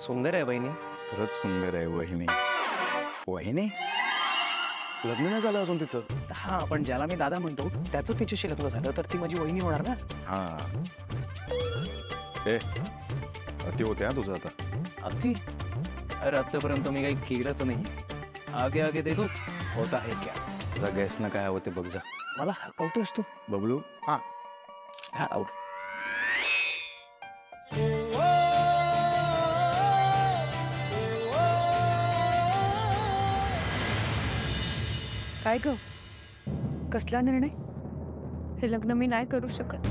सुंदर आहे वहिनी. खरंच सुंदर आहे वहिनी. वहिनी लग्न नाही झालं अजून तिचं? हा, पण ज्याला मी दादा म्हणतो त्याचं तिच्याशी लग्न झालं तर ती माझी वहिनी होणार ना. हा अति होते हा तुझं आता. अति? अरे आतापर्यंत मी काही केलंच नाही. आगे आगे देखो होता है क्या. तुझा गॅस ना काय हवं ते बघ जा. मला कळतोस तू बबलू. हा हा आऊ. काय ग, कसला निर्णय? हे लग्न मी नाही करू शकत.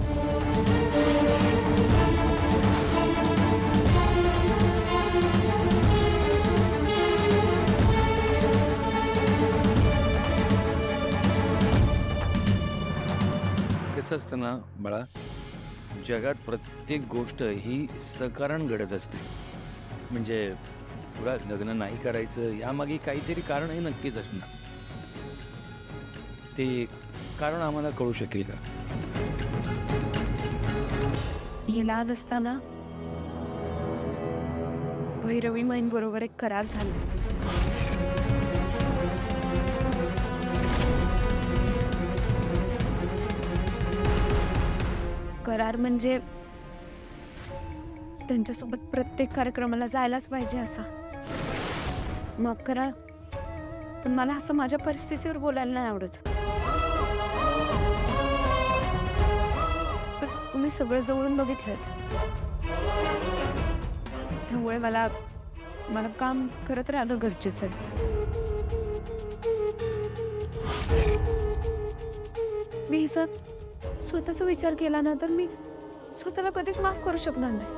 कसं असतं ना बाळा, जगात प्रत्येक गोष्ट ही सकारण घडत असते. म्हणजे तुला लग्न नाही करायचं यामागे काहीतरी कारण हे नक्कीच असणार. ते कारण आम्हाला कळू शकेल का? हे लहान असताना भैरवी माईन बरोबर एक करार झाला. करार म्हणजे त्यांच्यासोबत प्रत्येक कार्यक्रमाला जायलाच पाहिजे असा. माफ करा, पण मला असं माझ्या परिस्थितीवर बोलायला नाही आवडत. पण तुम्ही सगळं जवळून बघितलं, त्यामुळे मला काम करत राहणं गरजेचं आहे. मी स्वतःचा विचार केला ना तर मी स्वतःला कधीच माफ करू शकणार नाही.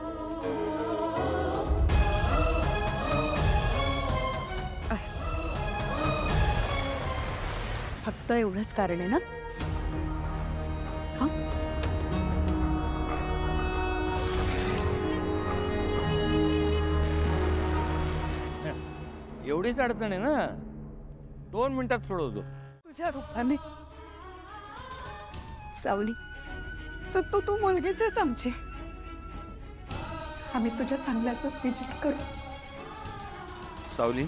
फक्त एवढंच कारण आहे ना? एवढीच अडचण आहे ना, 2 मिनिटात सोडवतो. तुझ्या रूपाने सावली, तू मुलगीच आहेस आमची. आम्ही तुझ्या चांगल्याचाच विचार करू. सावली,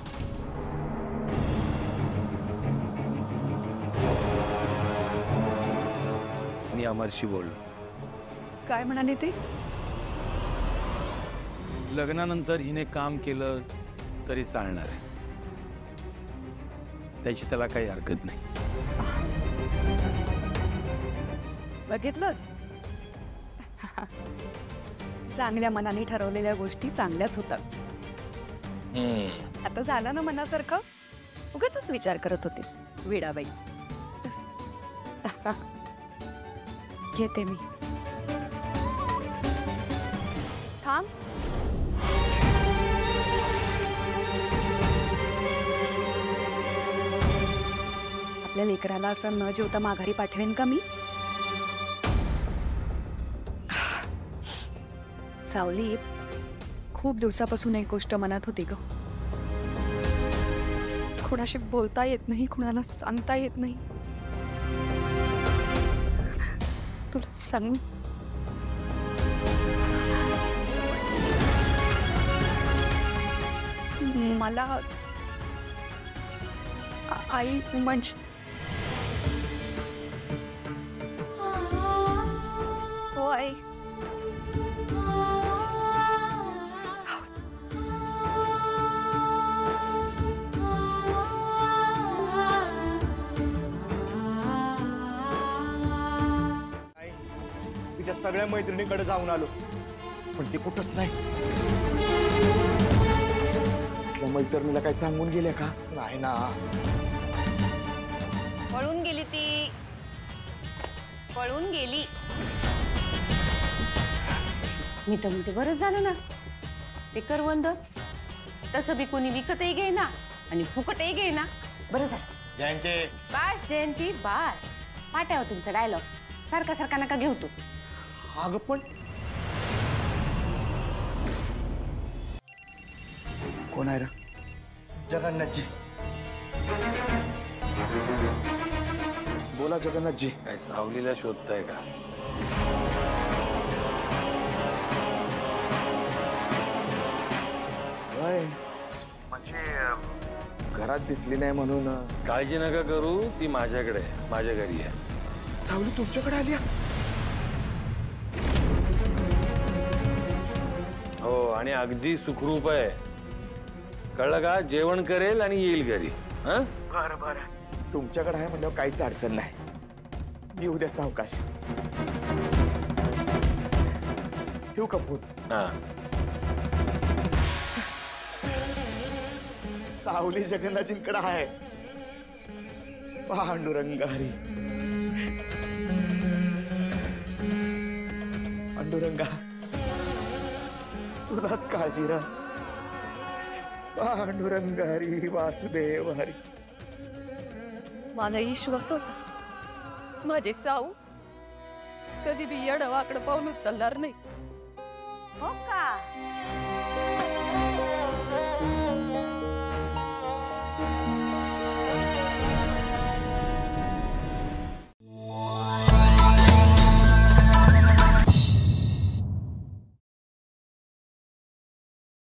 मी अमरशी बोललो. काय म्हणाले ते? लग्नानंतर हिने काम केलं तरी चालणार आहे, त्याची त्याला काही हरकत नाही. बघितलंस, चांगल्या मनाने ठरवलेल्या गोष्टी चांगल्याच होतात. आता झालं ना मनासारखं? उगाचच विचार करत होतीस विडाबाई. घेते मी. थांब. आपल्या लेकराला असं न जेवता माघारी पाठवेन का मी? सावली, खूप दिवसापासून एक गोष्ट मनात होती ग. कुणाशी बोलता येत नाही, कुणाला सांगता येत नाही. तुला सांग, मला आई म्हणजे हो आई. तिच्या सगळ्या मैत्रिणींकडे जाऊन आलो, पण ती कुठंच नाही. मैत्रिणीला काय सांगून गेल्या का? नाही ना. पळून गेली ती, पळून गेली. मी तर म्हणते बरंच झालं ना ते करवंद. तसं बी कोणी विकतही घेईना आणि फुकटही घेईना. बरं झालं. जयंती, बास जयंती बास. पाठव तुमचा डायलॉग. सारखा सारखा नका घेऊ तू. अगं पण कोण आहे रे? जगन्नाथजी. बोला जगन्नाथजी. काय सावलीला शोधताय का? होय म्हणजे घरात दिसली नाही म्हणून काळजी नका करू, ती माझ्याकडे आहे, माझ्या घरी आहे. सावली तुमच्याकडे आली हो, आणि अगदी सुखरूप आहे. कळलं का? जेवण करेल आणि येईल घरी. हं? बरं बरं, तुमच्याकडे आहे म्हणल्यावर काहीच अडचण नाही. येऊ द्या सावकाश. ठेवू का फोन? हा. सावली जगन्नाथजींकडे आहे. पांडुरंगारी पांडुरंगा, तुलाच काळजी रा. पांडुरंगारी वासुदेव हरी. मला विश्वास होता माझे साऊ कधी बी येडं वाकडं पाऊल उचलणार नाही. हो का?